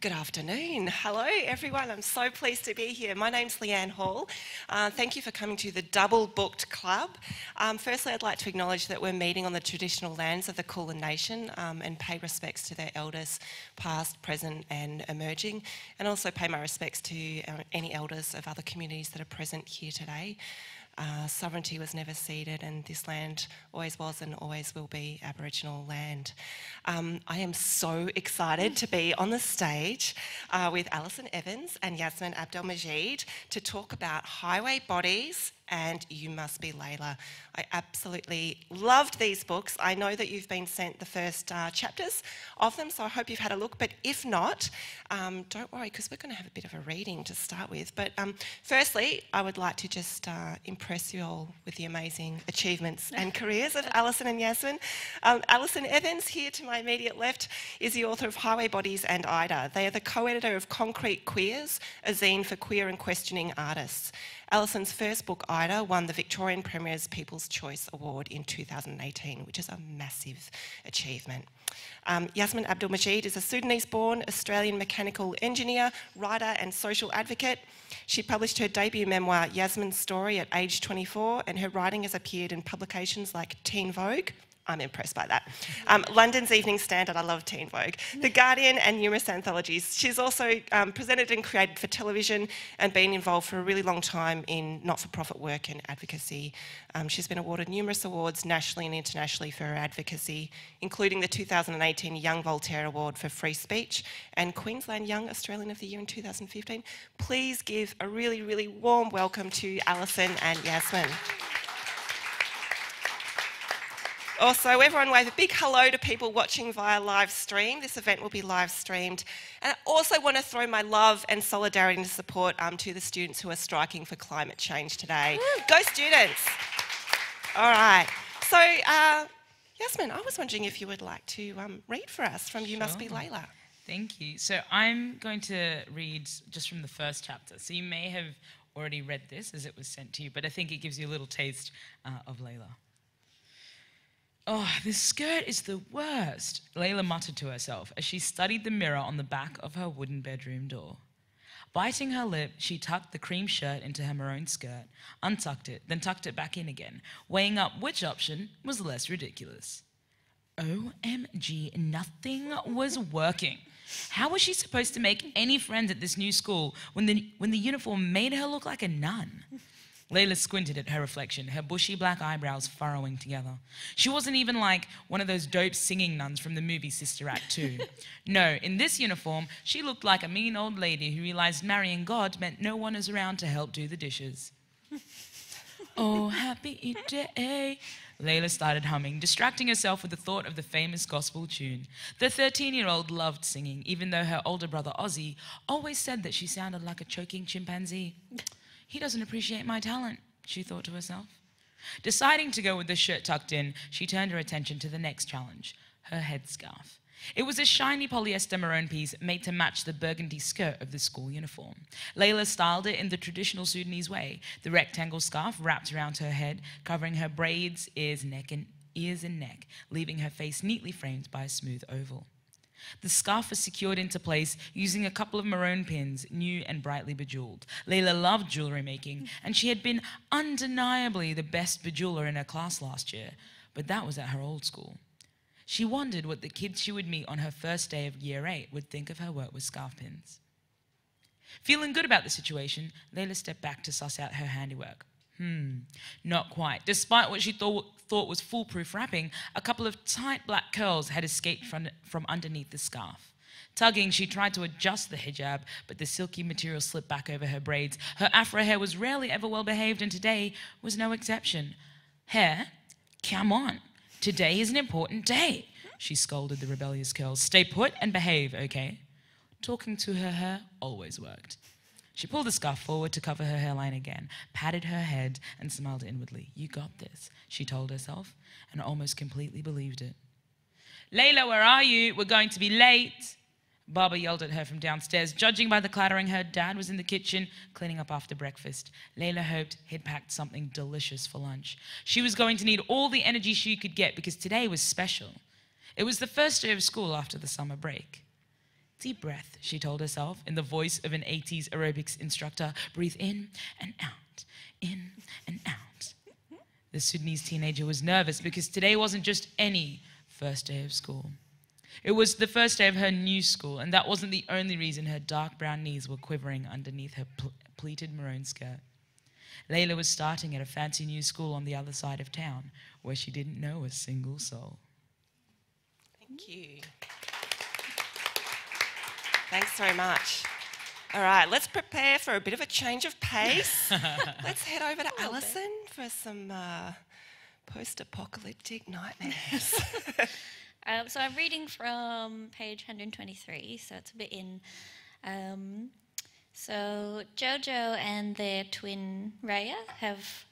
Good afternoon. Hello, everyone. I'm so pleased to be here. My name's Leanne Hall. Thank you for coming to the Double Booked Club. Firstly, I'd like to acknowledge that we're meeting on the traditional lands of the Kulin Nation and pay respects to their elders, past, present and emerging, and also pay my respects to any elders of other communities that are present here today. Sovereignty was never ceded, and this land always was and always will be Aboriginal land. I am so excited to be on the stage with Alison Evans and Yassmin Abdel-Magied to talk about highway bodies and You Must Be Layla. I absolutely loved these books. I know that you've been sent the first chapters of them, so I hope you've had a look. But if not, don't worry, because we're going to have a bit of a reading to start with. But firstly, I would like to just impress you all with the amazing achievements and careers of Alison and Yassmin. Alison Evans, here to my immediate left, is the author of Highway Bodies and Ida. They are the co-editor of Concrete Queers, a zine for queer and questioning artists. Alison's first book, Ida, won the Victorian Premier's People's Choice Award in 2018, which is a massive achievement. Yassmin Abdel-Magied is a Sudanese-born Australian mechanical engineer, writer and social advocate. She published her debut memoir, Yassmin's Story, at age 24, and her writing has appeared in publications like Teen Vogue. I'm impressed by that. London's Evening Standard, I love Teen Vogue, The Guardian and numerous anthologies. She's also presented and created for television and been involved for a really long time in not-for-profit work and advocacy. She's been awarded numerous awards nationally and internationally for her advocacy, including the 2018 Young Voltaire Award for Free Speech and Queensland Young Australian of the Year in 2015. Please give a really, really warm welcome to Alison and Yassmin. Also, everyone wave a big hello to people watching via live stream. This event will be live streamed. And I also want to throw my love and solidarity and support to the students who are striking for climate change today. Go students! All right. So, Yassmin, I was wondering if you would like to read for us from You Must Be Layla. Thank you. So I'm going to read just from the first chapter. So you may have already read this as it was sent to you, but I think it gives you a little taste of Layla. "Oh, this skirt is the worst," Layla muttered to herself as she studied the mirror on the back of her wooden bedroom door. Biting her lip, she tucked the cream shirt into her maroon skirt, untucked it, then tucked it back in again, weighing up which option was less ridiculous. OMG, nothing was working. How was she supposed to make any friends at this new school when the uniform made her look like a nun? Layla squinted at her reflection, her bushy black eyebrows furrowing together. She wasn't even like one of those dope singing nuns from the movie Sister Act 2. No, in this uniform, she looked like a mean old lady who realized marrying God meant no one is around to help do the dishes. "Oh, happy day," Layla started humming, distracting herself with the thought of the famous gospel tune. The 13-year-old loved singing, even though her older brother Ozzy always said that she sounded like a choking chimpanzee. "He doesn't appreciate my talent," she thought to herself. Deciding to go with the shirt tucked in, she turned her attention to the next challenge, her headscarf. It was a shiny polyester maroon piece made to match the burgundy skirt of the school uniform. Layla styled it in the traditional Sudanese way, the rectangle scarf wrapped around her head, covering her braids, ears and neck, leaving her face neatly framed by a smooth oval. The scarf was secured into place using a couple of maroon pins, new and brightly bejeweled. Layla loved jewellery making, and she had been undeniably the best bejeweler in her class last year, but that was at her old school. She wondered what the kids she would meet on her first day of Year 8 would think of her work with scarf pins. Feeling good about the situation, Layla stepped back to suss out her handiwork. Not quite. Despite what she thought was foolproof wrapping, a couple of tight black curls had escaped from underneath the scarf. Tugging, she tried to adjust the hijab, but the silky material slipped back over her braids. Her afro hair was rarely ever well behaved, and today was no exception. "Hair? Come on. Today is an important day," she scolded the rebellious curls. "Stay put and behave, okay?" Talking to her hair always worked. She pulled the scarf forward to cover her hairline again, patted her head and smiled inwardly. "You got this," she told herself, and almost completely believed it. "Layla, where are you? We're going to be late." Baba yelled at her from downstairs. Judging by the clattering, her dad was in the kitchen cleaning up after breakfast. Layla hoped he'd packed something delicious for lunch. She was going to need all the energy she could get because today was special. It was the first day of school after the summer break. Deep breath, she told herself, in the voice of an 80s aerobics instructor. Breathe in and out, in and out. The Sudanese teenager was nervous because today wasn't just any first day of school. It was the first day of her new school, and that wasn't the only reason her dark brown knees were quivering underneath her pleated maroon skirt. Layla was starting at a fancy new school on the other side of town, where she didn't know a single soul. Thank you. Thanks very much. All right, let's prepare for a bit of a change of pace. Let's head over to Alison for some post-apocalyptic nightmares. So I'm reading from page 123, so it's a bit in. So Jojo and their twin Raya have,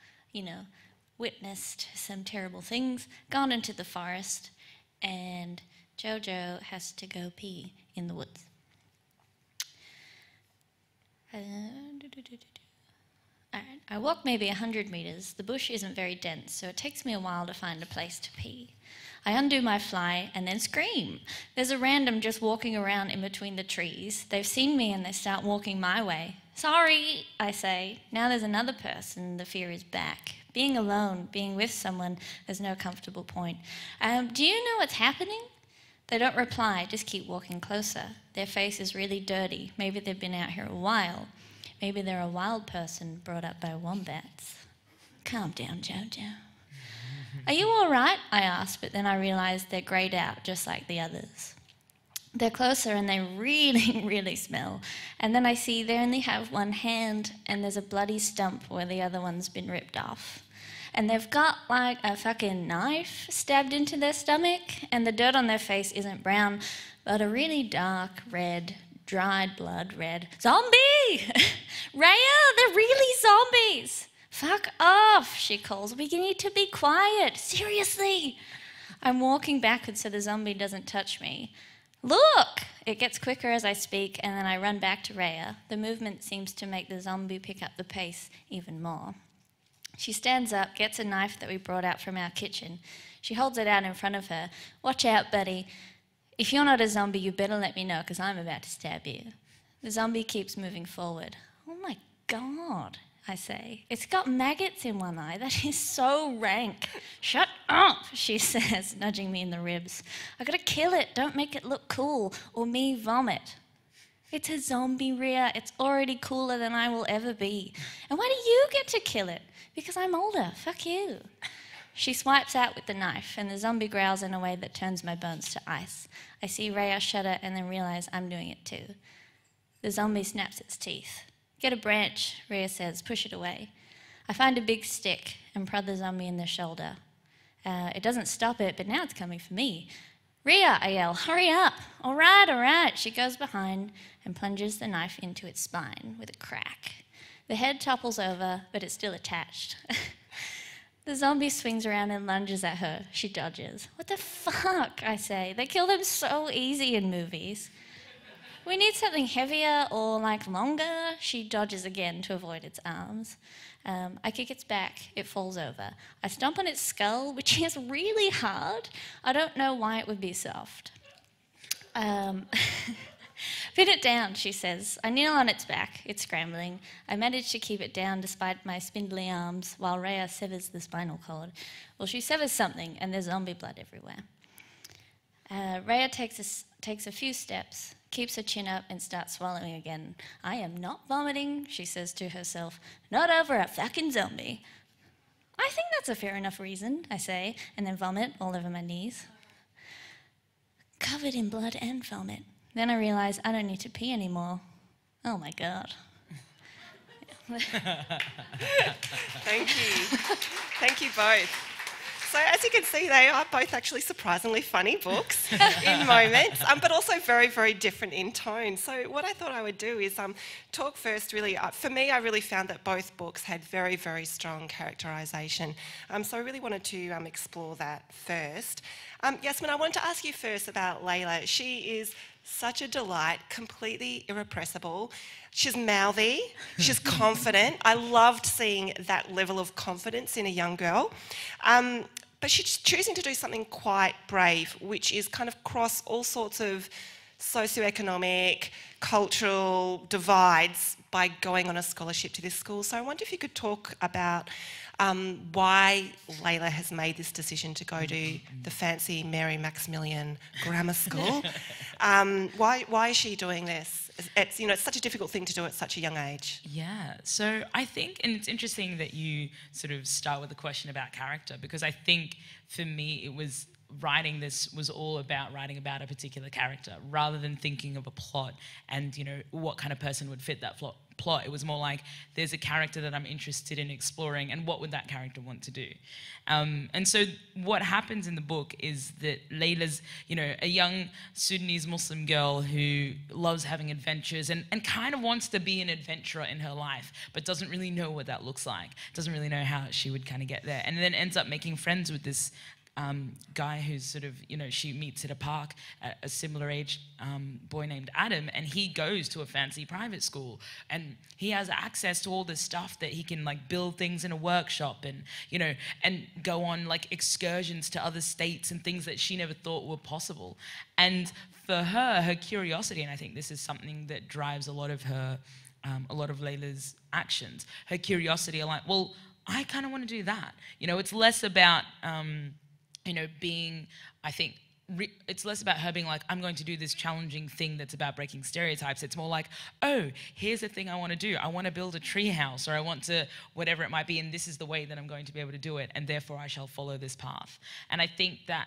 witnessed some terrible things, gone into the forest, and Jojo has to go pee in the woods. I walk maybe 100 meters. The bush isn't very dense, so it takes me a while to find a place to pee. I undo my fly and then scream. There's a random just walking around in between the trees. They've seen me and they start walking my way. Sorry, I say. Now there's another person. The fear is back. Being alone, being with someone, there's no comfortable point. Do you know what's happening? They don't reply, just keep walking closer. Their face is really dirty. Maybe they've been out here a while. Maybe they're a wild person brought up by wombats. Calm down, Jojo. Are you all right? I ask, but then I realise they're greyed out, just like the others. They're closer and they really, really smell. And then I see they only have one hand and there's a bloody stump where the other one's been ripped off. And they've got like a fucking knife stabbed into their stomach, and the dirt on their face isn't brown, but a really dark red, dried blood red. Zombie! Raya, they're really zombies! Fuck off, she calls. We need to be quiet. Seriously. I'm walking backwards so the zombie doesn't touch me. Look! It gets quicker as I speak, and then I run back to Raya. The movement seems to make the zombie pick up the pace even more. She stands up, gets a knife that we brought out from our kitchen. She holds it out in front of her. Watch out, buddy. If you're not a zombie, you better let me know, because I'm about to stab you. The zombie keeps moving forward. Oh my God, I say. It's got maggots in one eye. That is so rank. Shut up, she says, nudging me in the ribs. I gotta kill it. Don't make it look cool, or me vomit. It's a zombie, Rhea. It's already cooler than I will ever be. And why do you get to kill it? Because I'm older. Fuck you. She swipes out with the knife, and the zombie growls in a way that turns my bones to ice. I see Rhea shudder and then realise I'm doing it too. The zombie snaps its teeth. Get a branch, Rhea says. Push it away. I find a big stick and prod the zombie in the shoulder. It doesn't stop it, but now it's coming for me. Rhea, I yell, hurry up. All right. She goes behind and plunges the knife into its spine with a crack. The head topples over, but it's still attached. The zombie swings around and lunges at her. She dodges. What the fuck, I say. They kill them so easy in movies. We need something heavier or like longer. She dodges again to avoid its arms. I kick its back. It falls over. I stomp on its skull, which is really hard. I don't know why it would be soft. Pin it down, she says. I kneel on its back. It's scrambling. I manage to keep it down despite my spindly arms while Rhea severs the spinal cord. Well, she severs something, and there's zombie blood everywhere. Rhea takes a few steps, keeps her chin up, and starts swallowing again. I am not vomiting, she says to herself. Not over a fucking zombie. I think that's a fair enough reason, I say, and then vomit all over my knees. Covered in blood and vomit. Then I realise I don't need to pee anymore. Oh my God. Thank you. Thank you both. So as you can see, they are both actually surprisingly funny books in moments, but also very, very different in tone. So what I thought I would do is talk first really, for me, I really found that both books had very, very strong characterisation. So I really wanted to explore that first. Yassmin, I wanted to ask you first about Layla. She is such a delight, completely irrepressible. She's mouthy, she's confident. I loved seeing that level of confidence in a young girl. But she's choosing to do something quite brave, which is kind of cross all sorts of socioeconomic, cultural divides by going on a scholarship to this school. So I wonder if you could talk about why Layla has made this decision to go to the fancy Mary Maximilian Grammar School. Why is she doing this? It's, you know, it's such a difficult thing to do at such a young age. Yeah, so I think, and it's interesting that you sort of start with a question about character, because I think for me it was writing this was all about writing about a particular character rather than thinking of a plot and, you know, what kind of person would fit that plot. It was more like, there's a character that I'm interested in exploring, and what would that character want to do? And so what happens in the book is that Layla's, you know, a young Sudanese Muslim girl who loves having adventures and kind of wants to be an adventurer in her life, but doesn't really know what that looks like, doesn't really know how she would kind of get there, and then ends up making friends with this guy who's sort of, you know, she meets at a park, a similar age boy named Adam, and he goes to a fancy private school, and he has access to all this stuff that he can like build things in a workshop and, you know, and go on like excursions to other states and things that she never thought were possible. And for her curiosity, and I think this is something that drives a lot of her, a lot of Layla's actions, her curiosity are like, well, I kind of want to do that. You know, it's less about, you know, being, I think, it's less about her being like, I'm going to do this challenging thing that's about breaking stereotypes. It's more like, oh, here's the thing I want to do. I want to build a tree house, or I want to, whatever it might be, and this is the way that I'm going to be able to do it, and therefore I shall follow this path. And I think that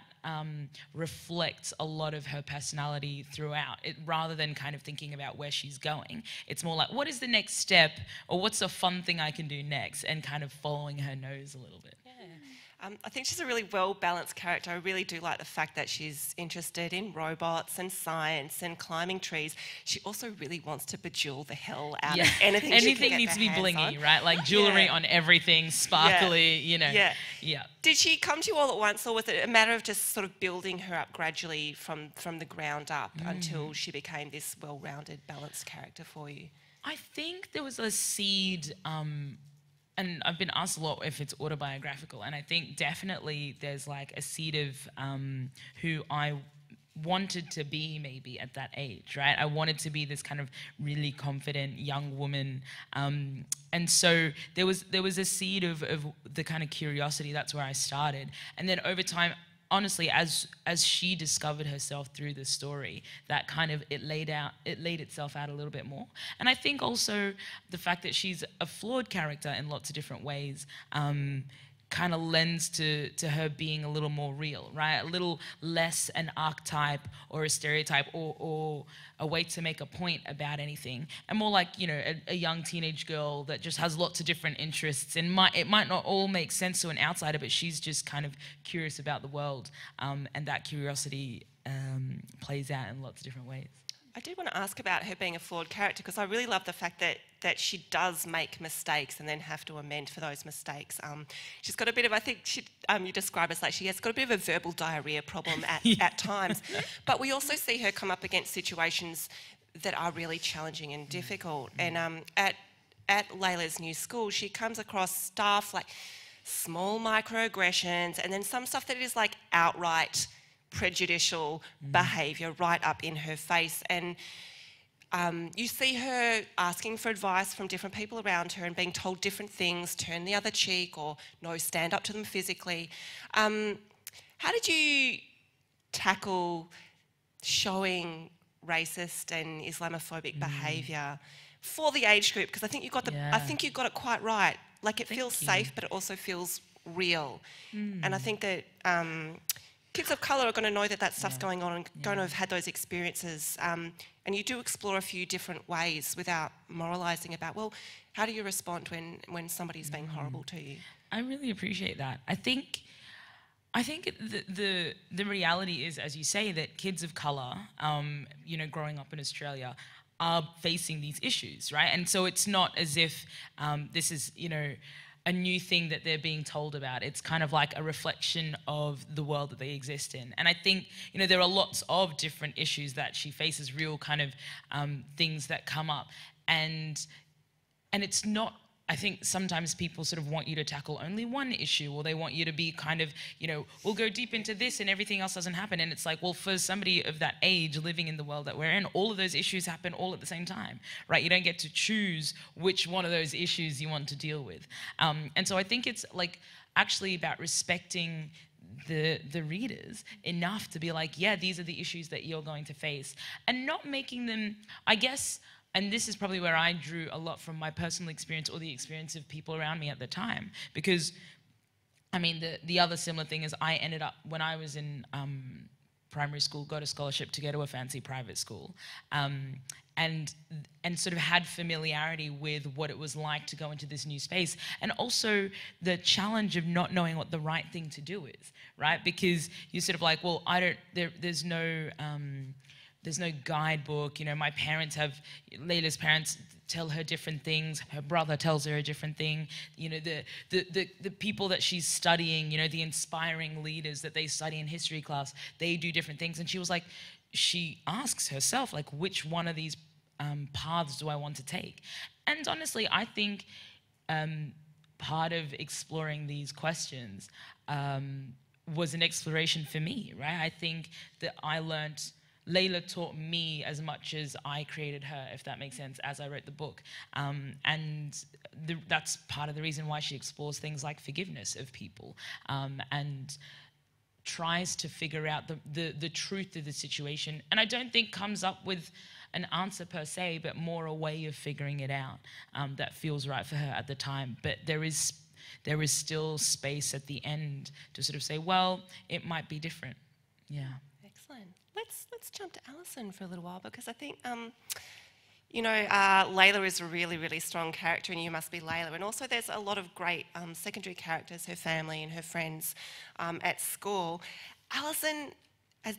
reflects a lot of her personality throughout, rather than kind of thinking about where she's going. It's more like, what is the next step, or what's a fun thing I can do next, and kind of following her nose a little bit. I think she's a really well-balanced character. I really do like the fact that she's interested in robots and science and climbing trees. She also really wants to bejewel the hell out of anything. Anything needs to be blingy, on. Right? Like jewellery on everything, sparkly, you know. Yeah. Did she come to you all at once, or was it a matter of just sort of building her up gradually from the ground up until she became this well-rounded, balanced character for you? I think there was a seed... and I've been asked a lot if it's autobiographical, and I think definitely there's like a seed of who I wanted to be maybe at that age, right? I wanted to be this kind of really confident young woman, and so there was a seed of the kind of curiosity. That's where I started, and then over time, honestly, as she discovered herself through the story, that kind of it laid itself out a little bit more. And I think also the fact that she's a flawed character in lots of different ways kind of lends to her being a little more real, right? A little less an archetype or a stereotype or a way to make a point about anything, and more like, you know, a young teenage girl that just has lots of different interests, and it might not all make sense to an outsider, but she's just kind of curious about the world, and that curiosity plays out in lots of different ways. I did want to ask about her being a flawed character, because I really love the fact that she does make mistakes and then have to amend for those mistakes. She's got a bit of, I think you describe it as like she has got a bit of a verbal diarrhea problem at times. But we also see her come up against situations that are really challenging and difficult. And at Layla's new school, she comes across stuff like small microaggressions, and then some stuff that is like outright prejudicial behaviour right up in her face. And you see her asking for advice from different people around her and being told different things, turn the other cheek, or no, stand up to them physically. How did you tackle showing racist and Islamophobic behaviour for the age group? Because I think you got I think you got it quite right. Like, it feels safe, but it also feels real. And I think that kids of colour are going to know that stuff's going on and going to have had those experiences. And you do explore a few different ways without moralising about, well, how do you respond when somebody's being horrible to you? I really appreciate that. I think the reality is, as you say, that kids of colour, you know, growing up in Australia, are facing these issues, right? And so it's not as if this is, you know, a new thing that they're being told about. It's kind of like a reflection of the world that they exist in. And I think, you know, there are lots of different issues that she faces, real kind of things that come up. And it's not I think sometimes people sort of want you to tackle only one issue, or they want you to be kind of, you know, we'll go deep into this and everything else doesn't happen. And it's like, well, for somebody of that age living in the world that we're in, all of those issues happen all at the same time, right? You don't get to choose which one of those issues you want to deal with. And so I think it's like actually about respecting the readers enough to be like, yeah, these are the issues that you're going to face, and not making them, I guess, and this is probably where I drew a lot from my personal experience or the experience of people around me at the time. Because, I mean, the other similar thing is I ended up, when I was in primary school, got a scholarship to go to a fancy private school. And sort of had familiarity with what it was like to go into this new space. And also the challenge of not knowing what the right thing to do is, right? Because you're sort of like, well, there's no guidebook. You know, my parents Layla's parents tell her different things. Her brother tells her a different thing. You know, the people that she's studying, you know, the inspiring leaders that they study in history class, they do different things. And she was like, she asks herself, like, which one of these paths do I want to take? And honestly, I think part of exploring these questions was an exploration for me, right? I think that Layla taught me as much as I created her, if that makes sense, as I wrote the book. That's part of the reason why she explores things like forgiveness of people, and tries to figure out the truth of the situation. And I don't think comes up with an answer per se, but more a way of figuring it out that feels right for her at the time. But there is still space at the end to sort of say, well, it might be different. Yeah. Excellent. Let's jump to Alison for a little while, because I think, you know, Layla is a really, really strong character in You Must Be Layla. And also there's a lot of great secondary characters, her family and her friends at school. Alison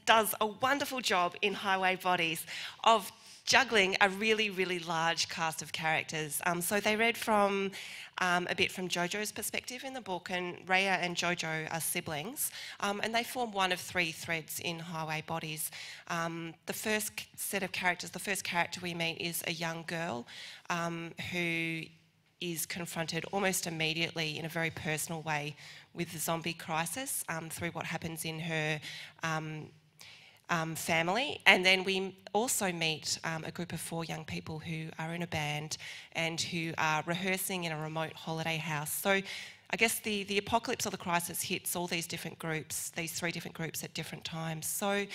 does a wonderful job in Highway Bodies of juggling a really, really large cast of characters. So they read from a bit from Jojo's perspective in the book, and Rhea and Jojo are siblings, and they form one of three threads in Highway Bodies. The first set of characters, the first character we meet is a young girl who is confronted almost immediately in a very personal way with the zombie crisis through what happens in her family. And then we also meet a group of 4 young people who are in a band and who are rehearsing in a remote holiday house. So I guess the apocalypse or the crisis hits all these different groups, these 3 different groups at different times. So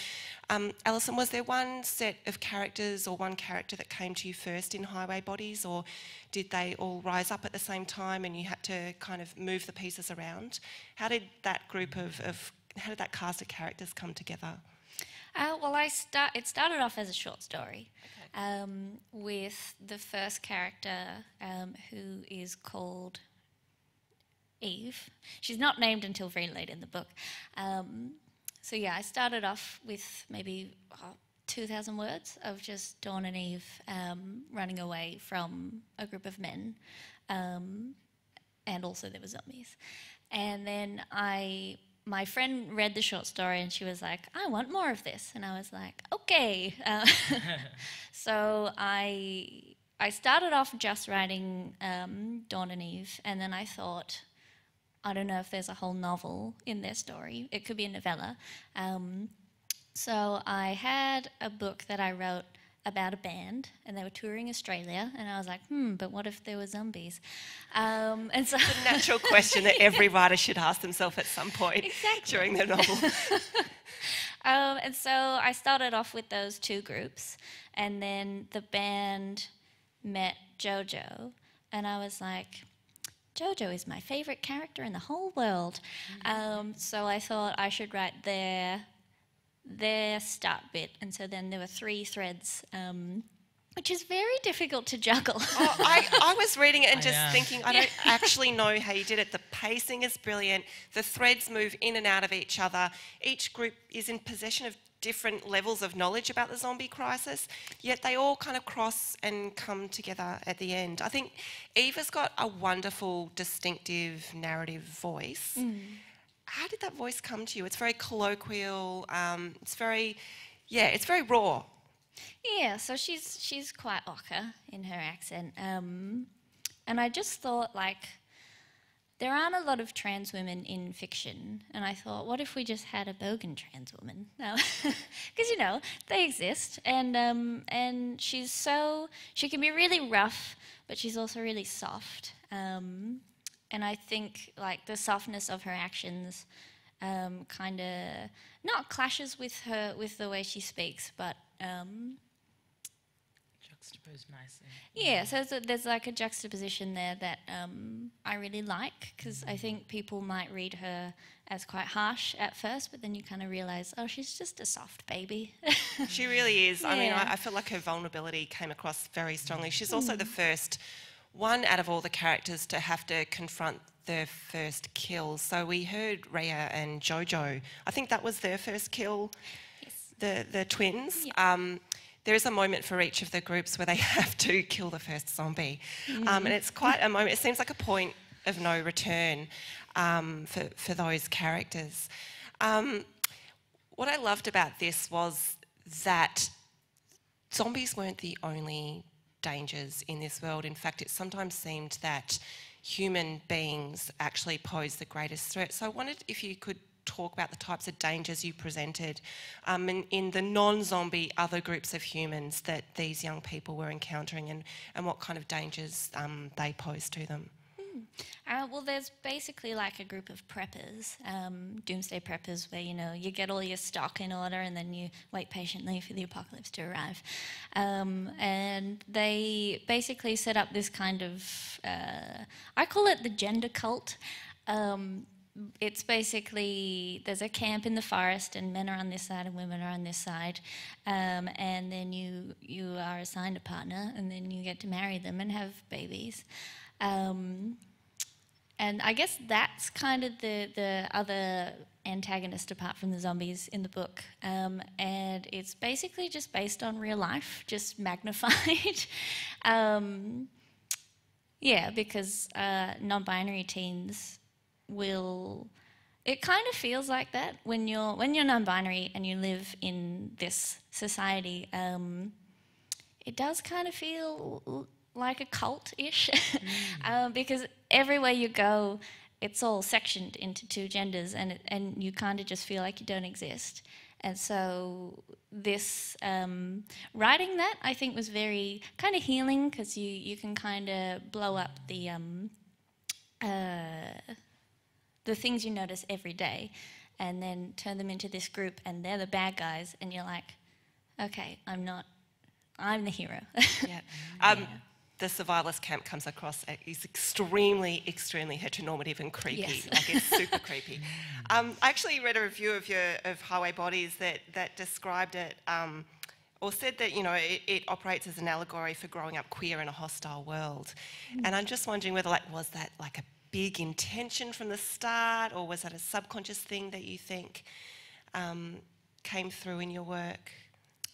Alison, was there one set of characters or one character that came to you first in Highway Bodies, or did they all rise up at the same time and you had to kind of move the pieces around? How did that how did that cast of characters come together? Well, it started off as a short story, with the first character who is called Eve. She's not named until very late in the book. So yeah, I started off with maybe 2,000 words of just Dawn and Eve running away from a group of men, and also there were zombies. And then my friend read the short story and she was like, I want more of this. And I was like, okay. So I started off just writing Dawn and Eve, and then I thought, I don't know if there's a whole novel in their story. It could be a novella. So I had a book that I wrote about a band, and they were touring Australia, and I was like, but what if there were zombies? And so it's a natural question that every writer should ask themselves at some point during their novel. And so I started off with those 2 groups, and then the band met Jojo, and I was like, Jojo is my favourite character in the whole world. So I thought I should write their start bit, and so then there were 3 threads, which is very difficult to juggle. I was reading it and just thinking, I don't actually know how you did it. The pacing is brilliant. The threads move in and out of each other. Each group is in possession of different levels of knowledge about the zombie crisis, yet they all kind of cross and come together at the end. I think Eva's got a wonderful, distinctive narrative voice. How did that voice come to you? It's very colloquial. It's very raw. Yeah, so she's quite ochre in her accent. And I just thought, like, there aren't a lot of trans women in fiction, and I thought, what if we just had a bogan trans woman? Because, you know, they exist, and she can be really rough, but she's also really soft. And I think, like, the softness of her actions kind of not clashes with the way she speaks, but juxtaposed nicely. yeah, so there's like a juxtaposition there that I really like, because I think people might read her as quite harsh at first, but then you kind of realise, oh, she's just a soft baby. She really is. Yeah. I mean, I feel like her vulnerability came across very strongly. She's also the first one out of all the characters to have to confront their first kill. So we heard Rhea and Jojo. I think that was their first kill, yes. the twins. Yep. There is a moment for each of the groups where they have to kill the first zombie. And it's quite a moment. It seems like a point of no return for those characters. What I loved about this was that zombies weren't the only dangers in this world. In fact, it sometimes seemed that human beings actually pose the greatest threat. So I wondered if you could talk about the types of dangers you presented in the non-zombie other groups of humans that these young people were encountering, and what kind of dangers they posed to them. Well, there's basically like a group of preppers, doomsday preppers, where, you know, you get all your stock in order and then you wait patiently for the apocalypse to arrive. And they basically set up this kind of, I call it the gender cult. It's basically, there's a camp in the forest and men are on this side and women are on this side, and then you are assigned a partner and then you get to marry them and have babies. And I guess that's kind of the other antagonist apart from the zombies in the book. And it's basically just based on real life, just magnified. Yeah, because non-binary teens it kind of feels like that when you're non-binary and you live in this society. It does kind of feel like a cult-ish, because everywhere you go, it's all sectioned into two genders, and you kind of just feel like you don't exist. And so this writing that, I think, was very kind of healing, because you can kind of blow up the things you notice every day, and then turn them into this group, and they're the bad guys, and you're like, okay, I'm the hero. Yeah. The survivalist camp comes across is extremely, extremely heteronormative and creepy. Yes. Like, it's super creepy. I actually read a review of Highway Bodies that described it, or said that, you know, it operates as an allegory for growing up queer in a hostile world. And I'm just wondering whether, like, was that like a big intention from the start, or was that a subconscious thing that you think came through in your work?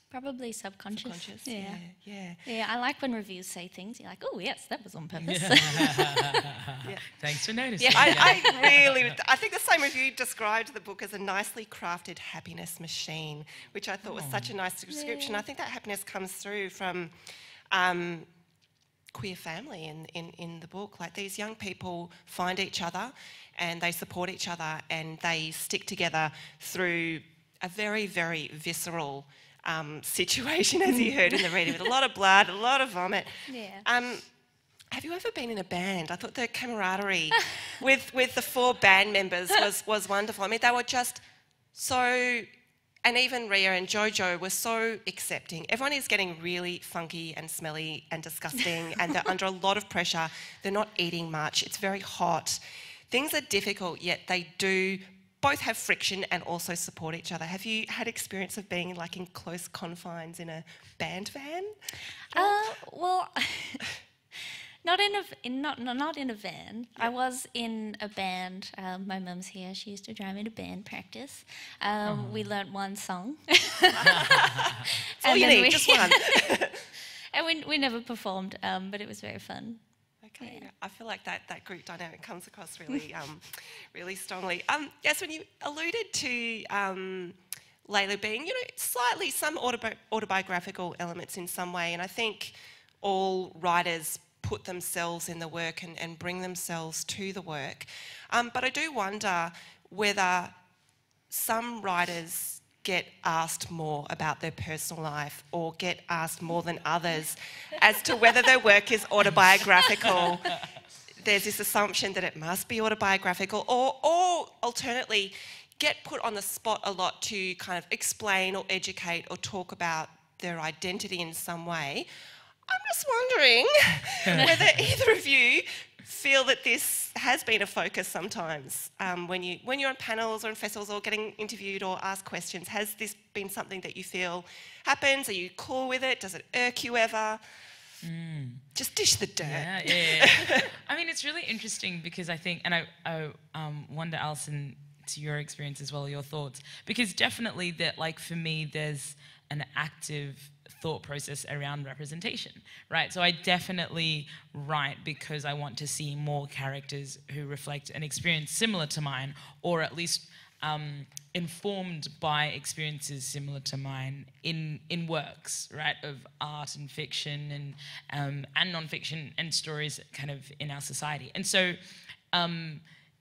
Probably subconscious. Yeah. Yeah, I like when reviews say things. You're like, oh, yes, that was on purpose. Yeah. Thanks for noticing. Yeah, I think the same review described the book as a nicely crafted happiness machine, which I thought was such a nice description. Yeah. I think that happiness comes through from queer family in the book. Like, these young people find each other and they support each other and they stick together through a very, very visceral situation, as you heard in the reading, with a lot of blood, a lot of vomit. Yeah. Have you ever been in a band? I thought the camaraderie with the four band members was wonderful. I mean, they were just so, and even Rhea and Jojo were so accepting. Everyone is getting really funky and smelly and disgusting, and they're under a lot of pressure. They're not eating much. It's very hot. Things are difficult, yet they do both have friction and also support each other. Have you had experience of being, like, in close confines in a band van? Well, not in a van. Yeah. I was in a band. My mum's here. She used to drive me to band practice. We learnt one song. All you need, just one. And we never performed, but it was very fun. Okay, yeah. I feel like that group dynamic comes across really, really strongly. Yes, when you alluded to Layla being, you know, slightly some autobiographical elements in some way, and I think all writers put themselves in the work and bring themselves to the work. But I do wonder whether some writers get asked more about their personal life or get asked more than others as to whether their work is autobiographical. There's this assumption that it must be autobiographical, or alternately, get put on the spot a lot to kind of explain or educate or talk about their identity in some way. I'm just wondering whether either of you feel that this has been a focus sometimes when you're on panels or in festivals or getting interviewed or asked questions. Has this been something that you feel happens? Are you cool with it? Does it irk you ever? Just dish the dirt. Yeah. I mean, it's really interesting because I think, and I wonder, Alison, to your experience as well, your thoughts, because definitely that, like, for me, there's an active thought process around representation, right? So I definitely write because I want to see more characters who reflect an experience similar to mine, or at least informed by experiences similar to mine in works, right, of art and fiction and non-fiction and stories kind of in our society. And so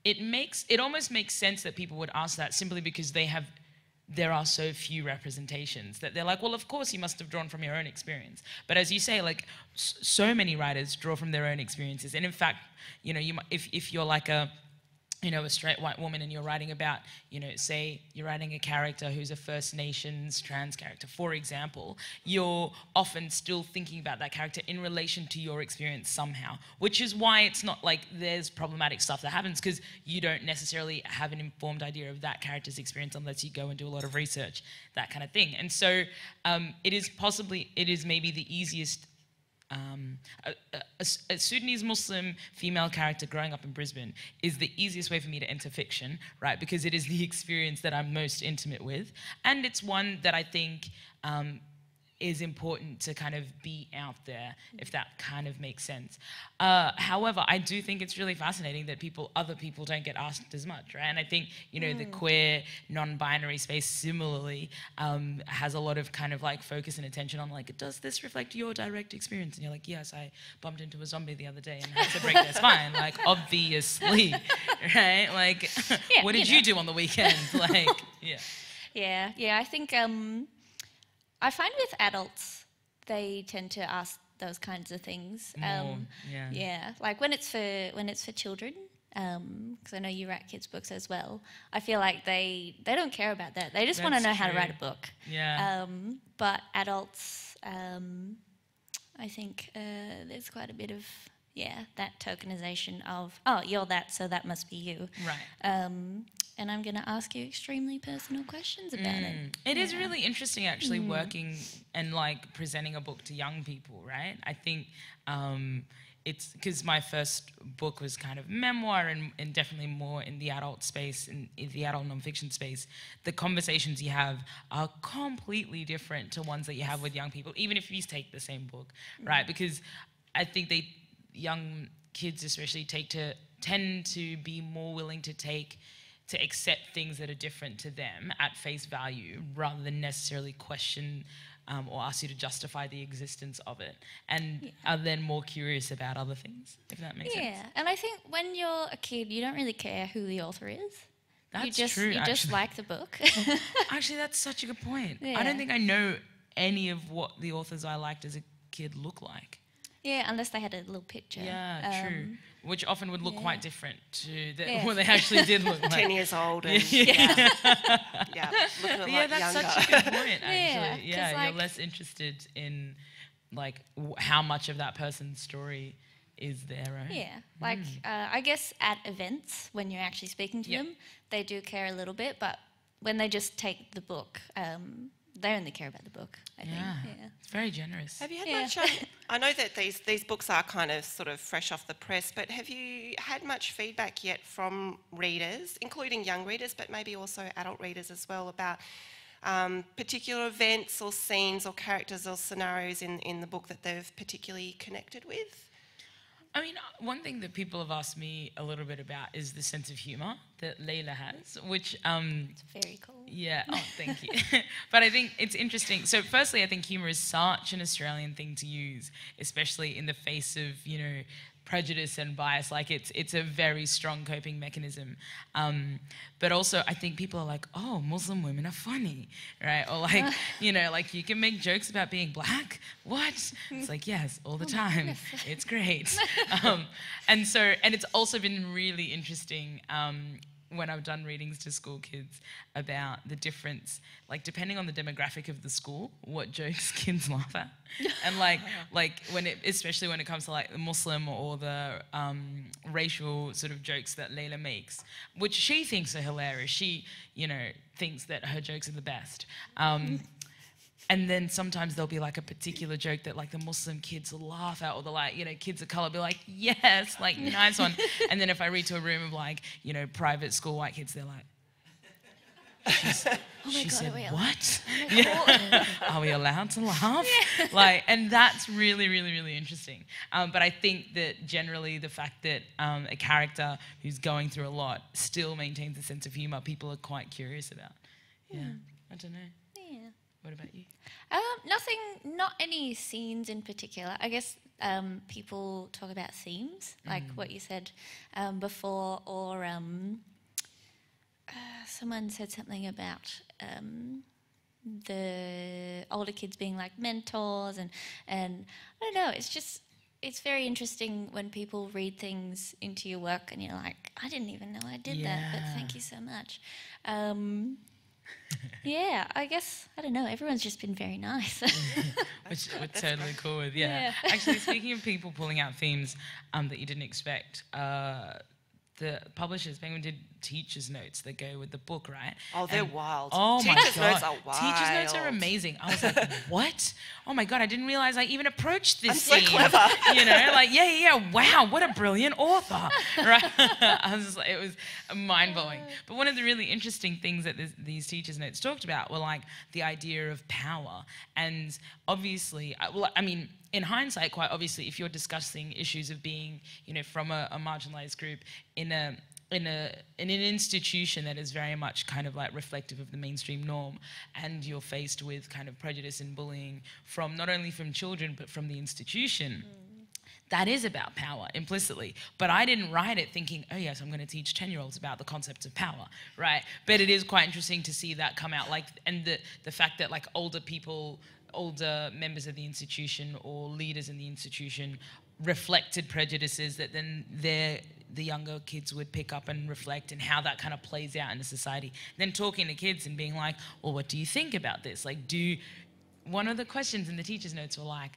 it almost makes sense that people would ask that simply because there are so few representations that they're like, well, of course you must have drawn from your own experience. But as you say, like, so many writers draw from their own experiences. And in fact, you know, if you're like a straight white woman and you're writing about, say you're writing a character who's a First Nations trans character, for example, you're often still thinking about that character in relation to your experience somehow, which is why it's not like there's problematic stuff that happens, because you don't necessarily have an informed idea of that character's experience unless you go and do a lot of research, that kind of thing. And so it is maybe the easiest. A Sudanese Muslim female character growing up in Brisbane is the easiest way for me to enter fiction, right? Because it is the experience that I'm most intimate with. And it's one that I think is important to kind of be out there, if that kind of makes sense. However, I do think it's really fascinating that other people don't get asked as much, right? And I think, the queer, non-binary space similarly has a lot of kind of like focus and attention on like, does this reflect your direct experience? And you're like, yes, I bumped into a zombie the other day and had to break their spine, like, obviously, right? Like, what did you do on the weekend? Like, Yeah, I think I find with adults, they tend to ask those kinds of things. Like when it's for children, because I know you write kids' books as well. I feel like they don't care about that. They just want to know how to write a book. Yeah. But adults, I think there's quite a bit of that tokenization of, oh, you're that, so that must be you. Right. And I'm going to ask you extremely personal questions about it. It is really interesting, actually, working and like presenting a book to young people, right? I think it's because my first book was kind of memoir and definitely more in the adult space, in the adult nonfiction space. The conversations you have are completely different to ones that you have with young people, even if you take the same book, right? Because I think young kids especially tend to be more willing to accept things that are different to them at face value rather than necessarily question or ask you to justify the existence of it, and are then more curious about other things, if that makes sense. Yeah, and I think when you're a kid, you don't really care who the author is. That's true. You actually. just like the book. Actually, that's such a good point. Yeah. I don't think I know any of what the authors I liked as a kid look like. Yeah, unless they had a little picture. Yeah, true. Which often would look quite different to what they actually did look like. 10 years old and looking at like that's younger. such a good point, actually. Yeah, You're less interested in like how much of that person's story is their own. Yeah, like I guess at events when you're actually speaking to them, they do care a little bit, but when they just take the book, they only care about the book, I think. Yeah. It's very generous. Have you had much... I know that these books are kind of sort of fresh off the press, but have you had much feedback yet from readers, including young readers, but maybe also adult readers as well, about particular events or scenes or characters or scenarios in the book that they've particularly connected with? I mean, one thing that people have asked me a little bit about is the sense of humour that Layla has, which... It's very cool. Yeah, oh, thank you. But I think it's interesting. So firstly, I think humour is such an Australian thing to use, especially in the face of, you know, prejudice and bias. Like it's a very strong coping mechanism. But also I think people are like, oh, Muslim women are funny, right? Or like, you know, like you can make jokes about being black. What? It's like, yes, all the time. It's great. And it's also been really interesting when I've done readings to school kids about the difference, like depending on the demographic of the school, what jokes kids laugh at. And like especially when it comes to like the Muslim or the racial sort of jokes that Layla makes, which she thinks are hilarious. She, you know, thinks that her jokes are the best. And then sometimes there'll be like a particular joke that like the Muslim kids will laugh at, or the like, you know, kids of colour be like, yes, like nice one. And then if I read to a room of like, you know, private school white kids, they're like, she said, what? Are we allowed to laugh? Yeah. Like, and that's really, really, really interesting. But I think that generally the fact that a character who's going through a lot still maintains a sense of humour, people are quite curious about. Yeah, I don't know. Yeah. What about you? Not any scenes in particular. I guess people talk about themes, like what you said before, or someone said something about the older kids being like mentors, and I don't know, it's very interesting when people read things into your work and you're like, I didn't even know I did that, but thank you so much. Yeah, I guess, I don't know, everyone's just been very nice. Which we're totally cool with, yeah. Actually, speaking of people pulling out themes that you didn't expect, the publishers, Penguin did teacher's notes that go with the book, right? Oh, they're wild. Oh my God. Teacher's notes are wild. Teacher's notes are amazing. I was like, what? Oh my God, I didn't realize I even approached this I'm scene. so clever. You know, like, yeah, wow, what a brilliant author, right? I was just like, it was mind-blowing. But one of the really interesting things that these teacher's notes talked about were like the idea of power. And obviously, I mean, in hindsight, quite obviously, if you're discussing issues of being, you know, from a marginalized group in an institution that is very much kind of like reflective of the mainstream norm, and you're faced with kind of prejudice and bullying from not only from children but from the institution, that is about power implicitly. But I didn't write it thinking, oh yes, I'm going to teach 10-year-olds about the concepts of power, right? But it is quite interesting to see that come out, like, and the fact that like older members of the institution or leaders in the institution reflected prejudices that then the younger kids would pick up and reflect, and how that kind of plays out in the society. Then talking to kids and being like, well, what do you think about this? Like, one of the questions in the teacher's notes were like,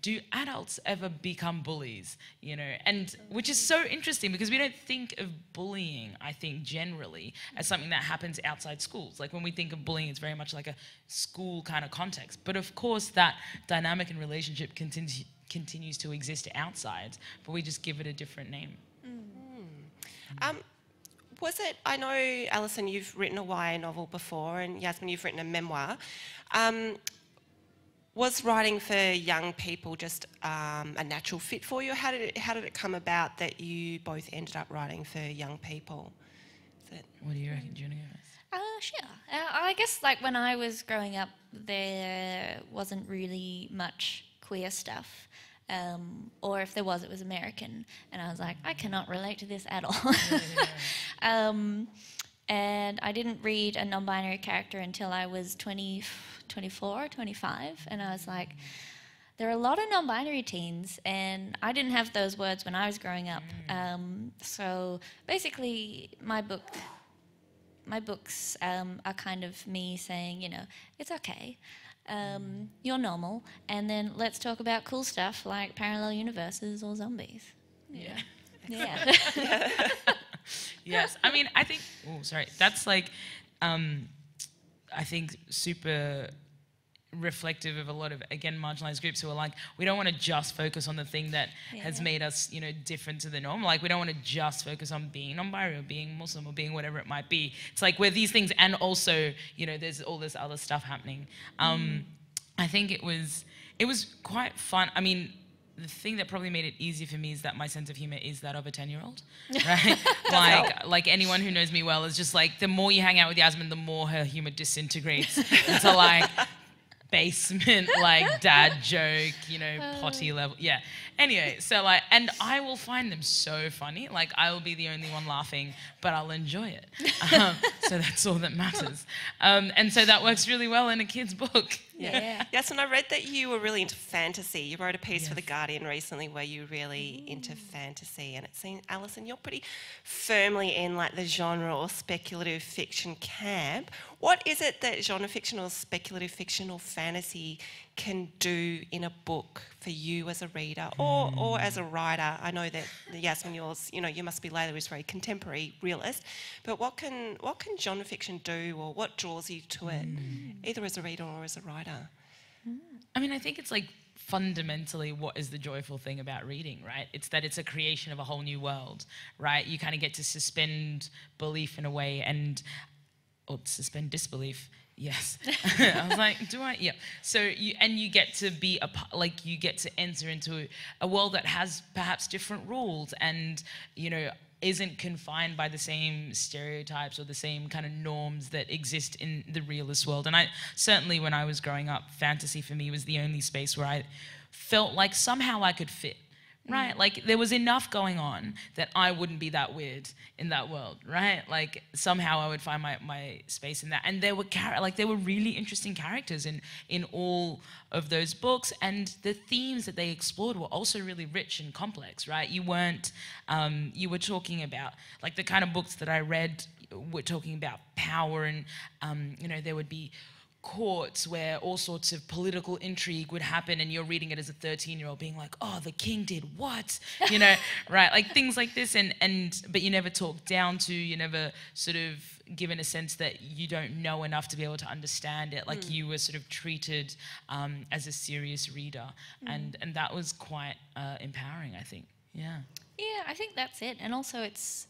do adults ever become bullies? You know, and which is so interesting because we don't think of bullying, I think, generally as something that happens outside schools. Like when we think of bullying, it's very much like a school kind of context. But of course, that dynamic and relationship continues to exist outside, but we just give it a different name. Was it, I know, Alison, you've written a YA novel before, and Yassmin, you've written a memoir. Was writing for young people just a natural fit for you? How did it come about that you both ended up writing for young people? What do you reckon? Do you want to go first? Sure. I guess like when I was growing up, there wasn't really much queer stuff. Or if there was, it was American. And I was like, I cannot relate to this at all. And I didn't read a non-binary character until I was 24, 25. And I was like, there are a lot of non-binary teens, and I didn't have those words when I was growing up. So basically, my books are kind of me saying, you know, it's okay. You're normal, and then let's talk about cool stuff like parallel universes or zombies. Yeah. Yes, I mean, I think, that's like, I think super reflective of a lot of, again, marginalized groups who are like, we don't want to just focus on the thing that has made us, you know, different to the norm. Like, we don't want to just focus on being non-binary or being Muslim or being whatever it might be. It's like we're these things, and also, you know, there's all this other stuff happening. I think it was quite fun. I mean, the thing that probably made it easier for me is that my sense of humor is that of a 10-year-old, right? like anyone who knows me well is just like, the more you hang out with Yassmin, the more her humor disintegrates into like basement, like dad joke, you know, potty level. Yeah. Anyway, so like, and I will find them so funny. Like, I will be the only one laughing, but I'll enjoy it. So that's all that matters. And so that works really well in a kid's book. Yeah. Yes, and I read that you were really into fantasy. You wrote a piece for Yes. The Guardian recently where you're really into fantasy, and it seems, Alison, you're pretty firmly in like the genre or speculative fiction camp. What is it that genre fiction or speculative fiction or fantasy can do in a book for you as a reader or as a writer? I know that Yassmin, yours, you know, You Must Be Layla is very contemporary realist, but what can genre fiction do, or what draws you to it, either as a reader or as a writer? I mean, I think it's like fundamentally what is the joyful thing about reading, right? It's that it's a creation of a whole new world, right? You kind of get to suspend belief in a way or suspend disbelief. Yes. I was like, do I? Yeah. So you get to be you get to enter into a world that has perhaps different rules and, you know, isn't confined by the same stereotypes or the same kind of norms that exist in the realist world. And I certainly, when I was growing up, fantasy for me was the only space where I felt like somehow I could fit. Right, like there was enough going on that I wouldn't be that weird in that world, right? Like somehow I would find my space in that. And there were there were really interesting characters in all of those books, and the themes that they explored were also really rich and complex, right? You weren't, you were talking about, like the kind of books that I read were talking about power and, you know, there would be courts where all sorts of political intrigue would happen, and you're reading it as a 13-year-old being like, oh, the king did what? You know, right? Like things like this, but you never talk down to, you never sort of given a sense that you don't know enough to be able to understand it. Like you were sort of treated as a serious reader, and that was quite empowering, I think. Yeah. Yeah, I think that's it. And also it's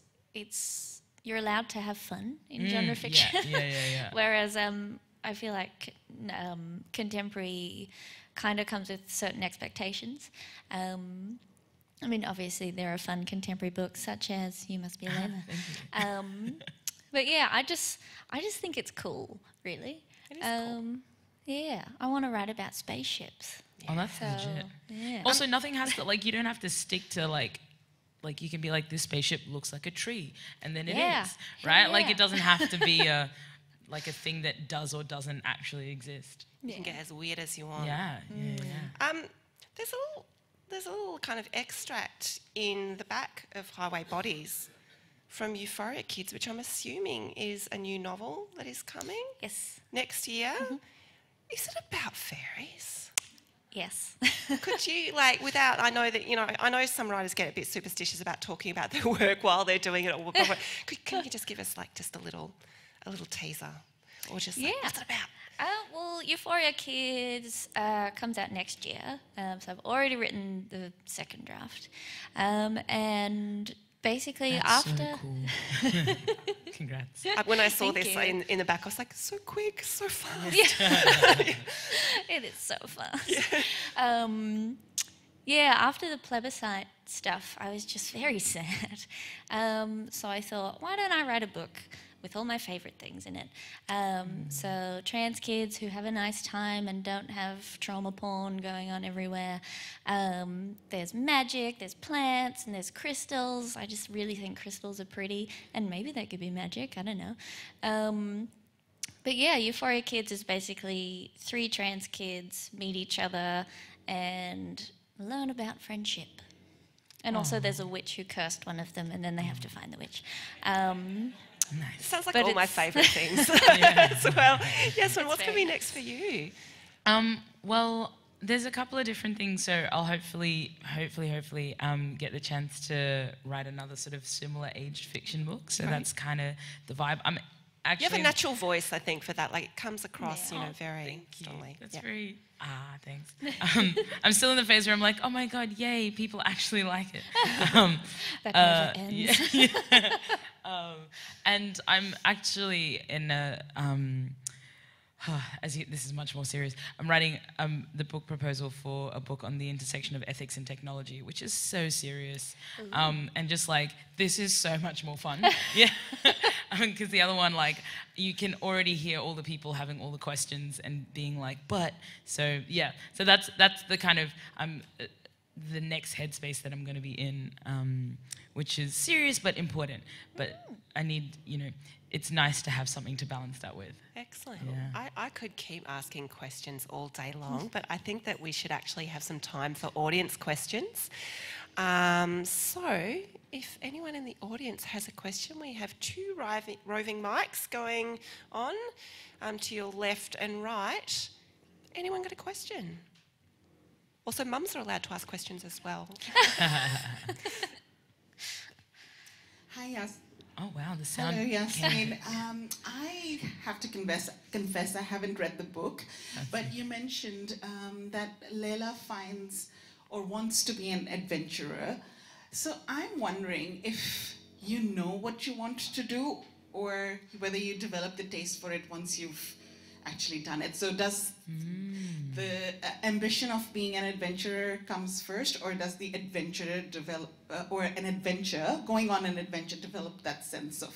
you're allowed to have fun in genre fiction. Yeah. Whereas I feel like contemporary kind of comes with certain expectations. I mean, obviously there are fun contemporary books such as You Must Be Layla. But yeah, I just think it's cool, really. It is cool. Yeah, I want to write about spaceships. Oh, that's legit. Yeah. Also, nothing has to, like, you don't have to stick to, like you can be like, this spaceship looks like a tree, and then it is, right? Like, it doesn't have to be a thing that does or doesn't actually exist. You can get as weird as you want. Yeah. There's a little kind of extract in the back of Highway Bodies from Euphoria Kids, which I'm assuming is a new novel that is coming next year. Is it about fairies? Yes. Could you, like, without, I know that, you know, I know some writers get a bit superstitious about talking about their work while they're doing it. Can you just give us, like, just a little teaser? Or just, like, what's it about? Well, Euphoria Kids comes out next year, so I've already written the second draft. And basically That's after... so cool. Congrats. When I saw Thank this you. in the back, I was like, so quick, so fast. It is so fast. Yeah, after the plebiscite stuff, I was just very sad. So I thought, why don't I write a book with all my favourite things in it? So trans kids who have a nice time and don't have trauma porn going on everywhere. There's magic, there's plants, and there's crystals. I just really think crystals are pretty, and maybe they could be magic, I don't know. But yeah, Euphoria Kids is basically 3 trans kids meet each other and learn about friendship. And also there's a witch who cursed one of them, and then they have to find the witch. Nice. Sounds like But all my it's- favourite things as well. Yes, and what's very going to be next for you? Well, there's a couple of different things, so I'll hopefully get the chance to write another sort of similar aged fiction book. So that's kind of the vibe. I'm actually... You have a natural voice, I think, for that. Like, it comes across, Yeah. you know, very Thank you. strongly. That's Yeah. very... thanks. I'm still in the phase where I'm like, oh my God, yay, people actually like it. That never ends. And I'm actually in a... this is much more serious. I'm writing the book proposal for a book on the intersection of ethics and technology, which is so serious. And just like, this is so much more fun. Yeah. Because the other one, like, you can already hear all the people having all the questions and being like, but, so yeah. So that's the kind of, the next headspace that I'm going to be in, which is serious but important. But I need, it's nice to have something to balance that with. Excellent. Yeah. I could keep asking questions all day long, but I think that we should actually have some time for audience questions. So if anyone in the audience has a question, we have two roving mics going on to your left and right. Anyone got a question? Also, mums are allowed to ask questions as well. Hi, Yas. Oh wow, the sound. Hello, Yassmin. I have to confess I haven't read the book, but you mentioned that Layla finds or wants to be an adventurer. So I'm wondering if you know what you want to do, or whether you develop the taste for it once you've actually done it. So does the ambition of being an adventurer comes first, or does the adventurer develop, or an adventure, going on an adventure, develop that sense of?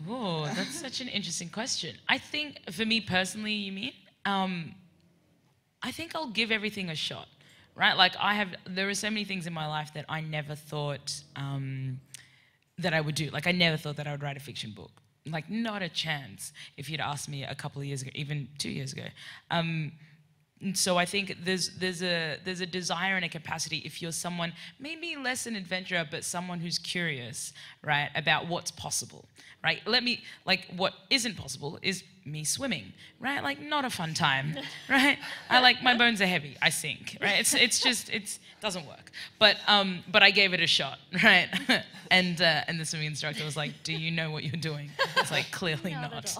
Oh, that's such an interesting question. I think, for me personally, you mean? I think I'll give everything a shot, right? Like there are so many things in my life that I never thought that I would do. Like I never thought that I would write a fiction book. Like not a chance if you'd asked me a couple of years ago, even 2 years ago. So I think there's a desire and a capacity if you're someone, maybe less an adventurer, but someone who's curious, right, about what's possible, right? What isn't possible is me swimming, right? Like not a fun time, right? My bones are heavy, I sink, right? It doesn't work. But I gave it a shot, right? And the swimming instructor was like, do you know what you're doing? It's like, clearly not.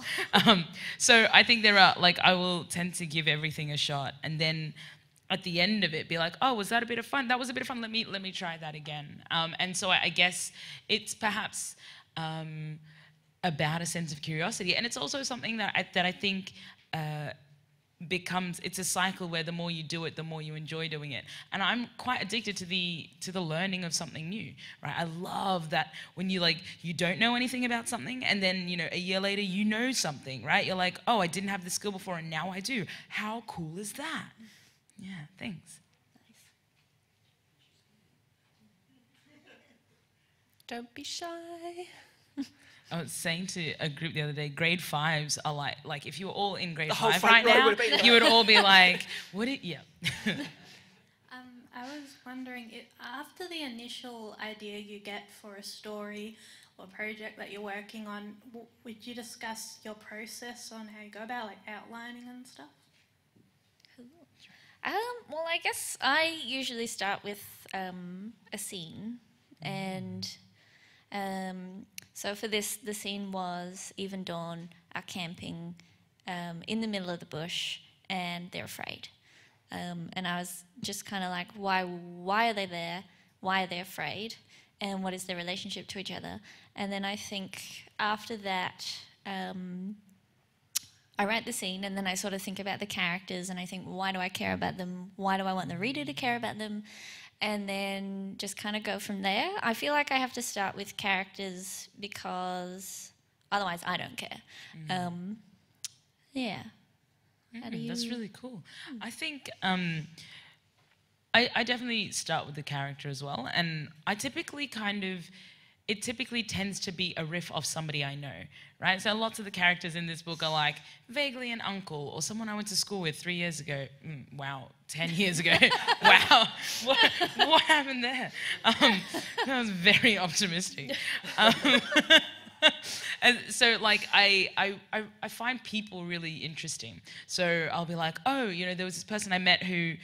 So I think I will tend to give everything a shot, and then at the end of it be like, oh, was that a bit of fun? That was a bit of fun, let me try that again. And so I guess it's perhaps about a sense of curiosity, and it's also something that I think it's a cycle where the more you do it, the more you enjoy doing it. And I'm quite addicted to the learning of something new, right? I love that when you don't know anything about something, and then a year later you know something, right? You're like, oh, I didn't have this skill before and now I do. How cool is that? Yeah, thanks. Don't be shy. I was saying to a group the other day, grade 5s are like if you were all in grade The whole 5 front right row now, would have been you would all be like, yeah. I was wondering, after the initial idea you get for a story or project that you're working on, would you discuss your process on how you go about outlining and stuff? Well, I guess I usually start with a scene, and so for this, the scene was Eve and Dawn are camping in the middle of the bush, and they're afraid. And I was just kind of like, why are they there? Why are they afraid? And what is their relationship to each other? And then I think after that, I write the scene, and then I sort of think about the characters, and I think, why do I care about them? Why do I want the reader to care about them? And then just kind of go from there. I feel like I have to start with characters because otherwise I don't care. Yeah. That's really cool. I think I definitely start with the character as well, and I typically it typically tends to be a riff of somebody I know, right? So lots of the characters in this book are like vaguely an uncle or someone I went to school with 3 years ago. Wow, 10 years ago. Wow, what happened there? That was very optimistic. And so I find people really interesting. So I'll be like, oh, there was this person I met who,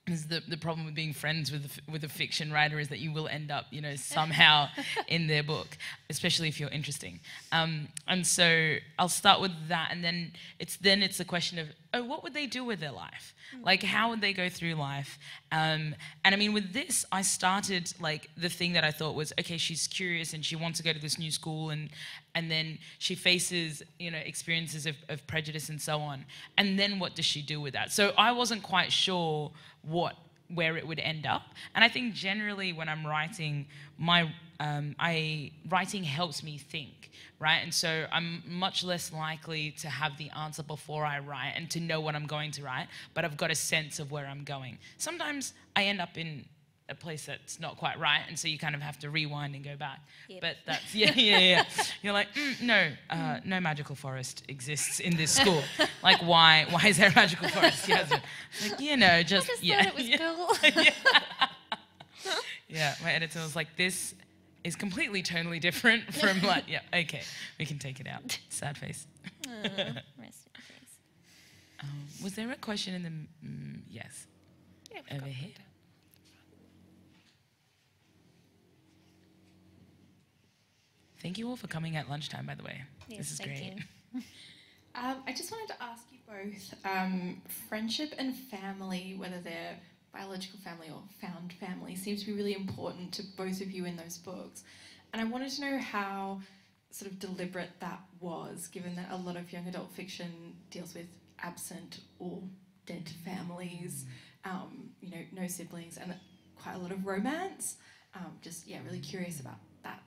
is the problem with being friends with a fiction writer is that you will end up, somehow in their book, especially if you're interesting. And so I'll start with that, and then it's a question of oh, what would they do with their life? Like, how would they go through life? And I mean, with this, I started, like, the thing that I thought was, okay, she's curious and she wants to go to this new school, and then she faces, you know, experiences of prejudice and so on. And then what does she do with that? So I wasn't quite sure where it would end up. And I think generally when I'm writing, writing helps me think, right? And so I'm much less likely to have the answer before I write and to know what I'm going to write, but I've got a sense of where I'm going. Sometimes I end up in a place that's not quite right, and so you kind of have to rewind and go back. Yep. But that's, yeah. You're like, no magical forest exists in this school. Like, why is there a magical forest? Like, you know, just I just thought it was cool. Yeah, my editor was like, this is completely tonally different from like, yeah, okay, we can take it out. Sad face. Rest in peace. Was there a question in the, yes, over here? Thank you all for coming at lunchtime, by the way. Yes, this is great. you. I just wanted to ask you both, friendship and family, whether they're biological family or found family, seems to be really important to both of you in those books. And I wanted to know how sort of deliberate that was, given that a lot of young adult fiction deals with absent or dead families, you know, no siblings, and quite a lot of romance. Really curious about that.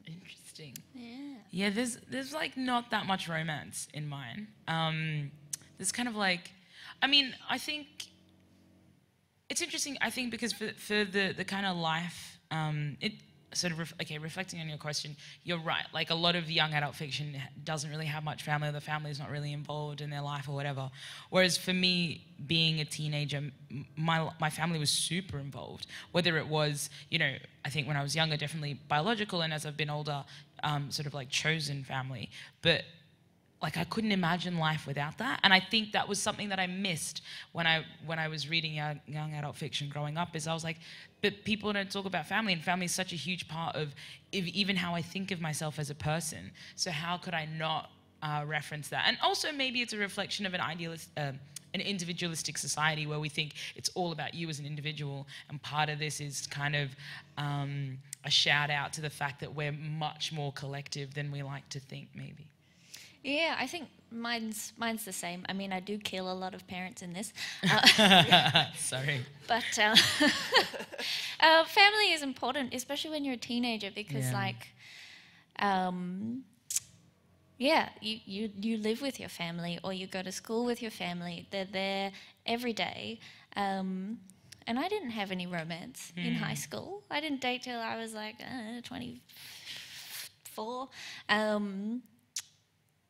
Interesting. Yeah. Yeah, there's like not that much romance in mine. There's kind of like, I mean, I think it's interesting, I think, because for the kind of life, it sort of, reflecting on your question, you're right. Like, a lot of young adult fiction doesn't really have much family, or the family's not really involved in their life or whatever. Whereas for me, being a teenager, my family was super involved. Whether it was, you know, I think when I was younger, definitely biological, and as I've been older, sort of like chosen family. But like, I couldn't imagine life without that. And I think that was something that I missed when I was reading young adult fiction growing up, is I was like, but people don't talk about family, and family is such a huge part of even how I think of myself as a person. So how could I not reference that? And also maybe it's a reflection of an individualistic society where we think it's all about you as an individual, and part of this is kind of a shout out to the fact that we're much more collective than we like to think, maybe. Yeah, I think mine's the same. I mean, I do kill a lot of parents in this. Sorry. But family is important, especially when you're a teenager, because you live with your family, or you go to school with your family. They're there every day. And I didn't have any romance in high school. I didn't date till I was like 24.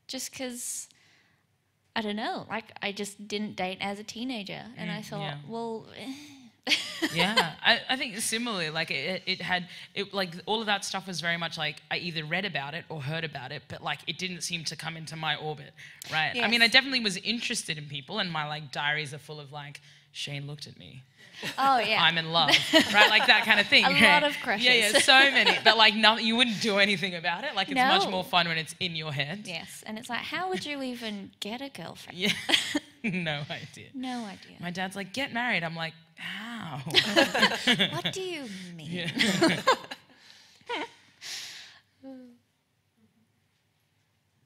Just because, I don't know, like, I just didn't date as a teenager. And I thought, well... Yeah, I think similarly, like, it like, all of that stuff was very much like, I either read about it or heard about it, but like, it didn't seem to come into my orbit, right? Yes. I mean, I definitely was interested in people, and my like diaries are full of like, Shane looked at me. Oh, yeah. I'm in love, right? Like that kind of thing. A lot of crushes. Yeah, so many. But like, nothing, you wouldn't do anything about it. Like, it's much more fun when it's in your head. Yes, and it's like, how would you even get a girlfriend? Yeah, no idea. No idea. My dad's like, get married. I'm like, how? What do you mean? Yeah.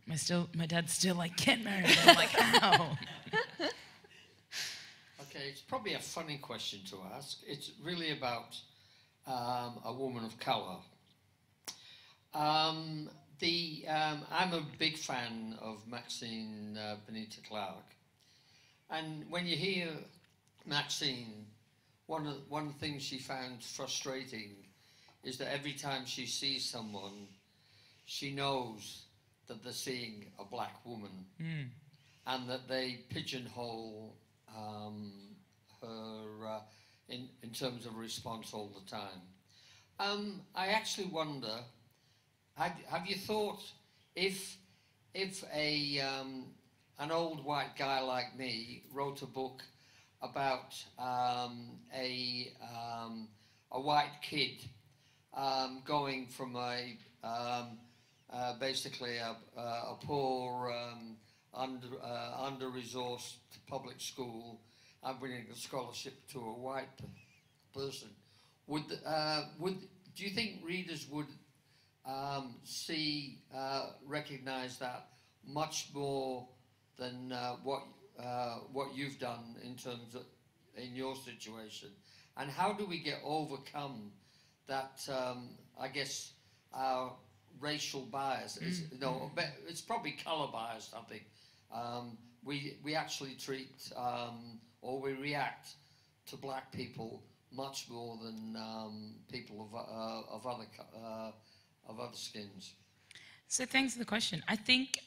My dad's still like, get married. I'm like, how? Okay, it's probably a funny question to ask. It's really about a woman of colour. I'm a big fan of Maxine Benita Clark, and when you hear Maxine, one of the things she found frustrating is that every time she sees someone, she knows that they're seeing a black woman, and that they pigeonhole her in terms of response all the time. I actually wonder, have you thought if an old white guy like me wrote a book about a white kid going from basically a poor under-resourced public school and bringing a scholarship to a white person. Do you think readers would recognise that much more than what you've done in terms of in your situation? And how do we overcome that? I guess our racial bias is, it's probably colour bias. I think we actually treat or we react to black people much more than people of other skins. So thanks for the question. I think,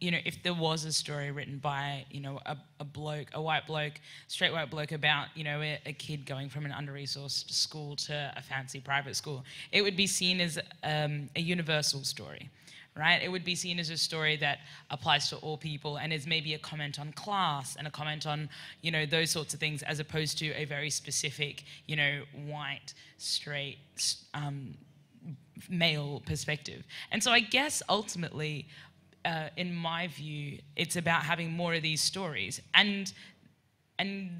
if there was a story written by, a white bloke, straight white bloke about, a kid going from an under-resourced school to a fancy private school, it would be seen as a universal story, right? It would be seen as a story that applies to all people and is maybe a comment on class and a comment on, those sorts of things, as opposed to a very specific, white, straight, male perspective. And so I guess ultimately, in my view, it's about having more of these stories. And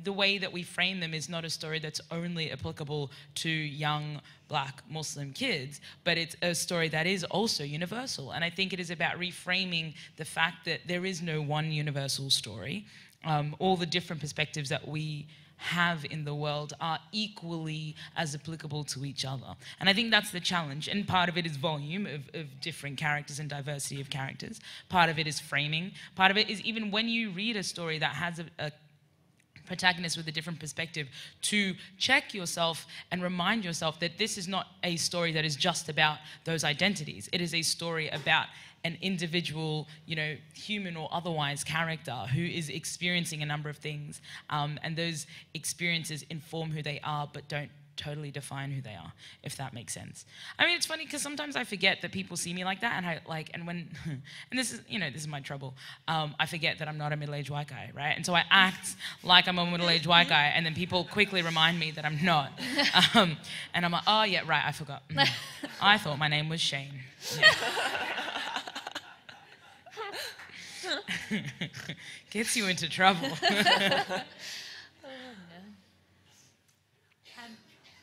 the way that we frame them is not a story that's only applicable to young black Muslim kids, but it's a story that is also universal. And I think it is about reframing the fact that there is no one universal story. All the different perspectives that we have in the world are equally as applicable to each other. And I think that's the challenge. And part of it is volume of different characters and diversity of characters. Part of it is framing. Part of it is even when you read a story that has a protagonist with a different perspective, to check yourself and remind yourself that this is not a story that is just about those identities. It is a story about an individual, human or otherwise character who is experiencing a number of things, and those experiences inform who they are but don't totally define who they are, if that makes sense. I mean, it's funny because sometimes I forget that people see me like that, and this is my trouble. I forget that I'm not a middle-aged white guy, right? And so I act like I'm a middle-aged white guy, and then people quickly remind me that I'm not. And I'm like, oh yeah, right, I forgot. I thought my name was Shane. Yeah. Gets you into trouble.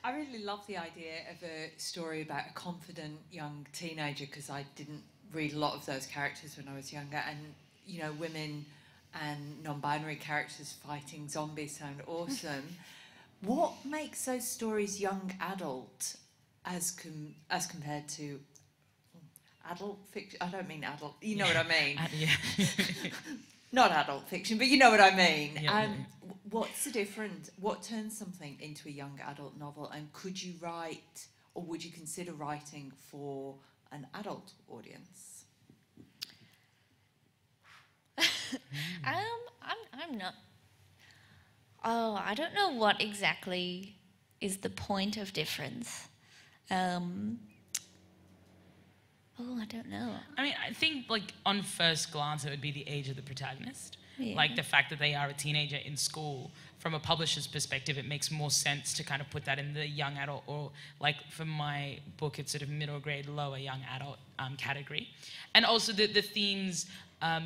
I really love the idea of a story about a confident young teenager, because I didn't read a lot of those characters when I was younger, and women and non-binary characters fighting zombies sound awesome. What makes those stories young adult as compared to adult fiction? I don't mean adult, you know what I mean. Not adult fiction, but you know what I mean. What's the difference? What turns something into a young adult novel? And could you write, or would you consider writing for an adult audience? I'm not. Oh, I don't know what exactly is the point of difference. I don't know. I mean, I think, on first glance, it would be the age of the protagonist. Yeah. Like, the fact that they are a teenager in school. From a publisher's perspective, it makes more sense to kind of put that in the young adult, or, for my book, it's sort of middle grade, lower young adult category. And also the themes,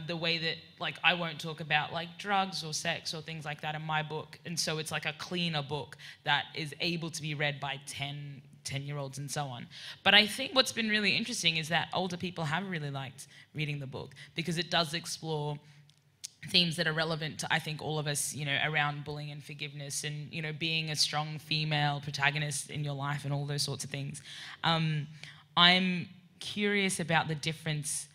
the way that, I won't talk about, drugs or sex or things like that in my book. And so it's a cleaner book that is able to be read by 10-year-olds and so on. But I think what's been really interesting is that older people have really liked reading the book, because it does explore themes that are relevant to, I think, all of us, around bullying and forgiveness and, being a strong female protagonist in your life and all those sorts of things. I'm curious about the difference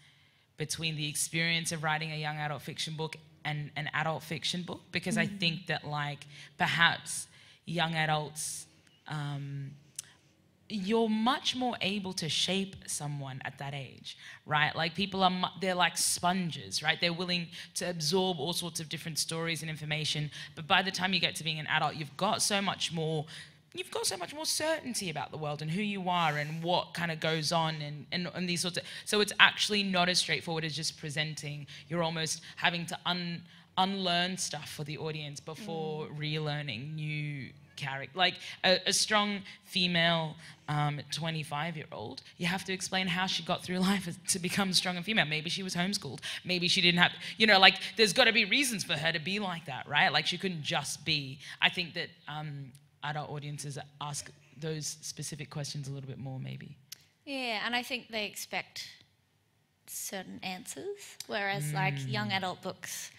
between the experience of writing a young adult fiction book and an adult fiction book, because I think that, perhaps young adults, you're much more able to shape someone at that age, right? People they're like sponges, right? They're willing to absorb all sorts of different stories and information, but by the time you get to being an adult, you've got so much more certainty about the world and who you are and what kind of goes on and these sorts of... So it's actually not as straightforward as just presenting. You're almost having to unlearn stuff for the audience before relearning new character. Like a strong female 25-year-old, you have to explain how she got through life to become strong and female. Maybe she was homeschooled. Maybe she didn't have, you know, like there's got to be reasons for her to be like that, right? Like she couldn't just be. I think that adult audiences ask those specific questions a little bit more, maybe. Yeah, and I think they expect certain answers, whereas like young adult books,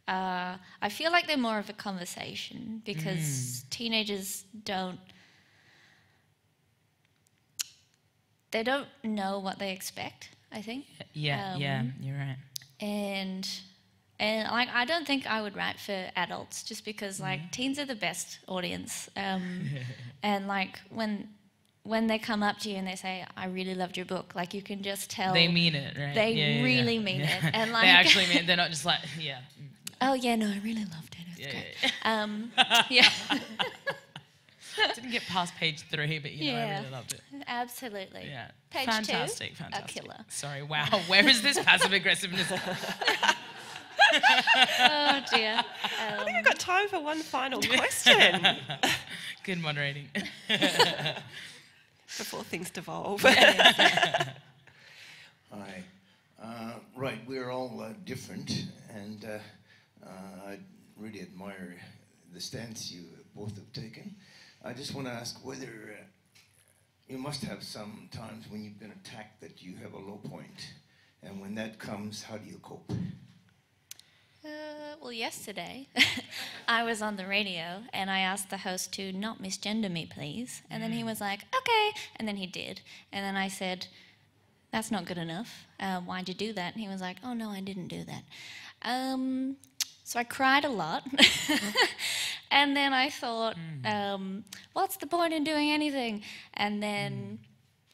I feel like they're more of a conversation because teenagers don't know what they expect, I think. Yeah, you're right. And like I don't think I would write for adults just because like teens are the best audience. And like when they come up to you and they say, I really loved your book, like you can just tell they mean it, right? They really mean it. And like they actually mean it. They're not just like, oh yeah, no, I really loved it. It was great. Yeah. Didn't get past page 3, but you know, I really loved it. Absolutely. Yeah. Page Fantastic. 2, a killer. Sorry, wow. Where is this passive aggressiveness? Oh dear. I think we've got time for one final question Good moderating. before things devolve. Hi. Right, we're all different, and I really admire the stance you both have taken. I just want to ask whether you must have some times when you've been attacked that you have a low point, and when that comes, how do you cope? Well, yesterday I was on the radio and I asked the host to not misgender me, please. And then he was like, okay. And then he did. And then I said, that's not good enough. Why'd you do that? And he was like, oh, no, I didn't do that. So I cried a lot. And then I thought, what's the point in doing anything? And then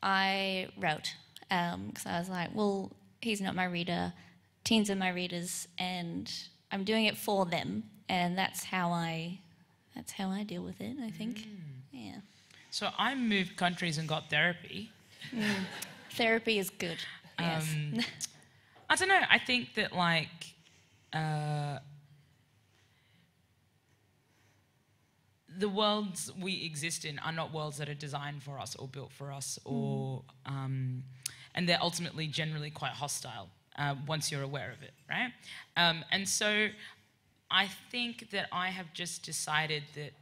I wrote, because I was like, well, he's not my reader. Teens are my readers, and I'm doing it for them, and that's how I deal with it, I think. Yeah. So I moved countries and got therapy. Therapy is good. Yes. I don't know. I think that like the worlds we exist in are not worlds that are designed for us or built for us, or and they're ultimately generally quite hostile. Once you're aware of it, right? And so I think that I have just decided that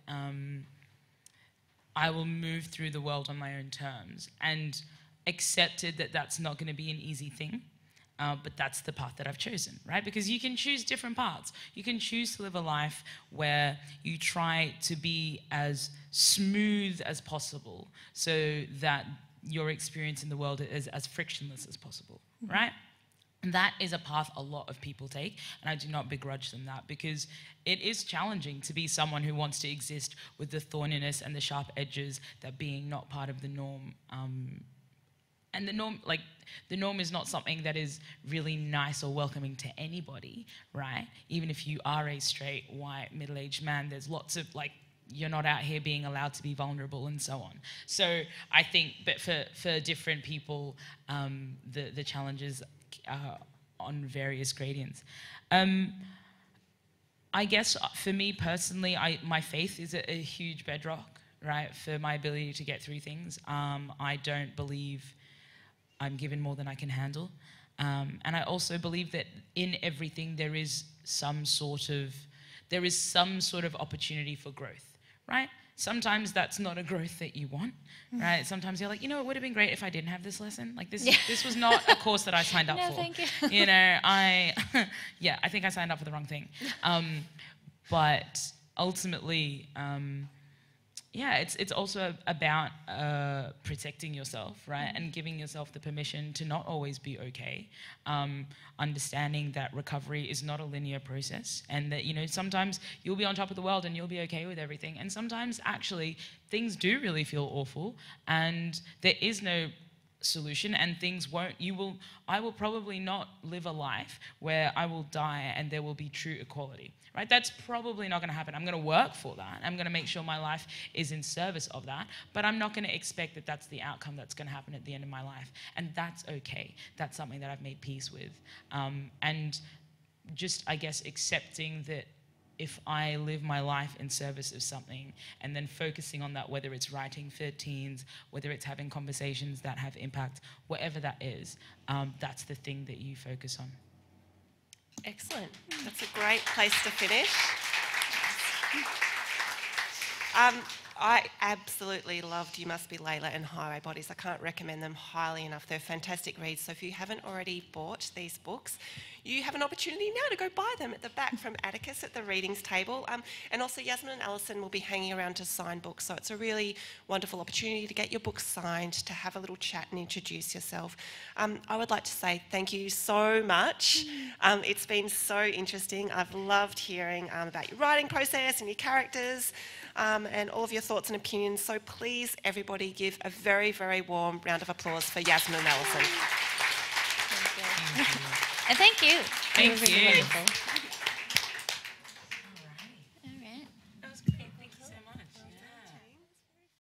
I will move through the world on my own terms and accepted that that's not going to be an easy thing, but that's the path that I've chosen, right? Because you can choose different paths. You can choose to live a life where you try to be as smooth as possible so that your experience in the world is as frictionless as possible, right? And that is a path a lot of people take, and I do not begrudge them that, because it is challenging to be someone who wants to exist with the thorniness and the sharp edges that being not part of the norm. And the norm is not something that is really nice or welcoming to anybody, right? Even if you are a straight, white, middle-aged man, there's lots of, like, you're not out here being allowed to be vulnerable and so on. So I think, but for different people, the challenges on various gradients. I guess for me personally, my faith is a huge bedrock, right, for my ability to get through things. I don't believe I'm given more than I can handle. And I also believe that in everything there is some sort of opportunity for growth, right? Sometimes that's not a growth that you want, right? Sometimes you're like, you know, it would have been great if I didn't have this lesson. Like this was not a course that I signed up for. No, thank you. You know, I think I signed up for the wrong thing. But ultimately, it's also about protecting yourself, right? And giving yourself the permission to not always be okay. Understanding that recovery is not a linear process, and that, you know, sometimes you'll be on top of the world and you'll be okay with everything, and sometimes actually things do really feel awful and there is no solution, and I will probably not live a life where I will die and there will be true equality, right? That's probably not going to happen. I'm going to work for that. I'm going to make sure my life is in service of that, but I'm not going to expect that that's the outcome that's going to happen at the end of my life, and that's okay. That's something that I've made peace with. And just, I guess, accepting that if I live my life in service of something and then focusing on that, whether it's writing for teens, whether it's having conversations that have impact, whatever that is, that's the thing that you focus on. Excellent. That's a great place to finish. I absolutely loved You Must Be Layla and Highway Bodies. I can't recommend them highly enough. They're fantastic reads. So if you haven't already bought these books, you have an opportunity now to go buy them at the back from Atticus at the readings table. And also Yassmin and Alison will be hanging around to sign books. So it's a really wonderful opportunity to get your books signed, to have a little chat and introduce yourself. I would like to say thank you so much. It's been so interesting. I've loved hearing about your writing process and your characters. And all of your thoughts and opinions. So please, everybody, give a very, very warm round of applause for Yassmin and Alison. And thank you. Thank you. Wonderful.